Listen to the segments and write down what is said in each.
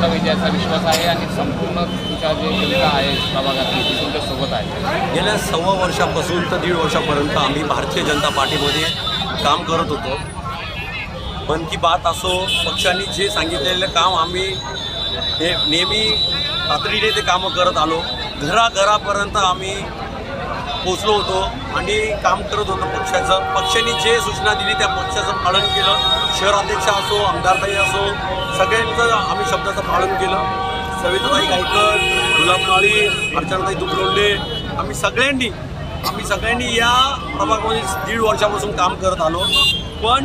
तुम्हाला विजयाचा विश्वास आहे आणि संपूर्ण तुमच्या जे जनता आहे प्रभागातली ती तुमच्या सोबत आहे? गेल्या 1.25 वर्षापासून तर 1.5 वर्षापर्यंत आम्ही भारतीय जनता पार्टीमध्ये काम करत होतो. मन की बात असो, पक्षांनी जे सांगितलेलं काम आम्ही हे नेहमी तातडीने ते कामं करत आलो. घराघरापर्यंत आम्ही पोचलो होतो आणि काम करत होतो पक्षाचं. पक्षाने जे सूचना दिली त्या पक्षाचं पालन केलं. शहराध्यक्ष असो, आमदारताई असो, सगळ्यांचं आम्ही शब्दाचं पालन केलं. सविताताई गायकर, गुलाब काळी, अर्चनाताई दुबलोंडे, आम्ही सगळ्यांनी या प्रभागामध्ये 1.5 वर्षापासून काम करत आलो. पण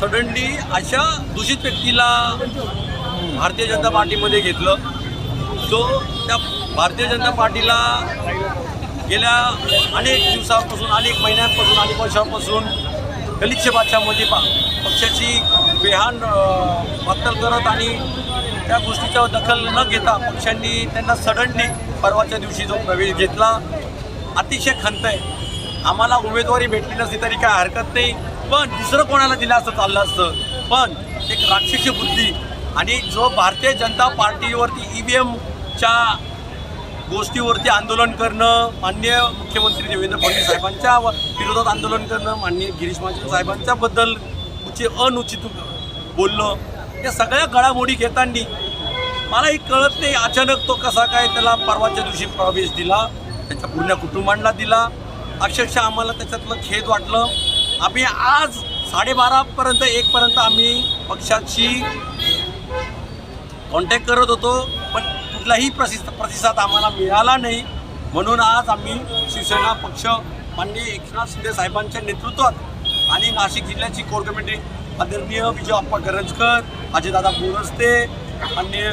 सडनली अशा दूषित व्यक्तीला भारतीय जनता पार्टीमध्ये घेतलं. जो त्या भारतीय जनता पार्टीला गेल्या अनेक दिवसापासून, अनेक महिन्यांपासून, अनेक वर्षांपासून गलिच्छेबादशामध्ये पक्षाची बेहान वक्तल करत आणि त्या गोष्टीच्या दखल न घेता पक्षांनी त्यांना सडनली परवाच्या दिवशी जो प्रवेश घेतला. अतिशय खंत आहे. आम्हाला उमेदवारी भेटली नसती तरी काय हरकत नाही, पण दुसरं कोणाला दिलं असं चाललं असतं. पण एक राक्षसी बुद्धी आणि जो भारतीय जनता पार्टीवरती EVMच्या गोष्टीवरती आंदोलन करणं, माननीय मुख्यमंत्री देवेंद्र फडणवीस साहेबांच्या विरोधात आंदोलन करणं, माननीय गिरीश महाजन साहेबांच्याबद्दल अनुचित बोलणं, या सगळ्या घडामोडी घेताना मलाही कळत नाही अचानक तो कसा काय त्याला परवाच्या दिवशी प्रवेश दिला, त्याच्या पूर्ण कुटुंबांना दिला. अक्षरशः आम्हाला त्याच्यातलं खेद वाटलं. आम्ही आज 12:30पर्यंत 1पर्यंत आम्ही पक्षाची कॉन्टॅक्ट करत होतो, पण कुठलाही प्रतिसाद आम्हाला मिळाला नाही. म्हणून आज आम्ही शिवसेना पक्ष माननीय एकनाथ शिंदे साहेबांच्या नेतृत्वात आणि नाशिक जिल्ह्याची कोर कमिटी आदरणीय विजय अप्पा करंजकर, अजयदादा बोरस्ते, माननीय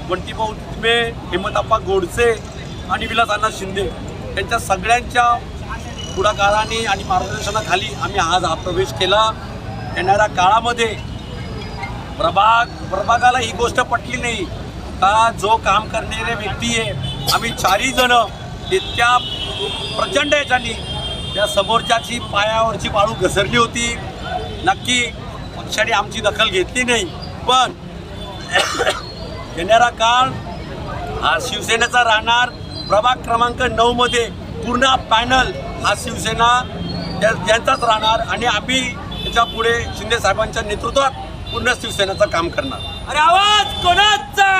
बंटीभाऊ तुतमे, हेमंतप्पा गोडसे आणि विलासअण्णा शिंदे यांच्या सगळ्यांच्या पुढाकाराने आणि मार्गदर्शनाखाली आम्ही आज हा प्रवेश केला. येणाऱ्या काळामध्ये प्रभागाला ही गोष्ट पटली नाही का जो काम करणारे व्यक्ती आहे, आम्ही 4ही जण इतक्या प्रचंड याच्यानी त्या समोरच्याची पायावरची वाळू घसरली होती. नक्की पक्षाने आमची दखल घेतली नाही, पण येणारा काळ हा शिवसेनेचा राहणार. प्रभाग क्रमांक 9मध्ये पूर्ण पॅनल हा शिवसेना यांचाच राहणार आणि आम्ही त्याच्या पुढे शिंदे साहेबांच्या नेतृत्वात पूर्ण शिवसेनेचं काम करणार. अरे आवाज कोणाचा?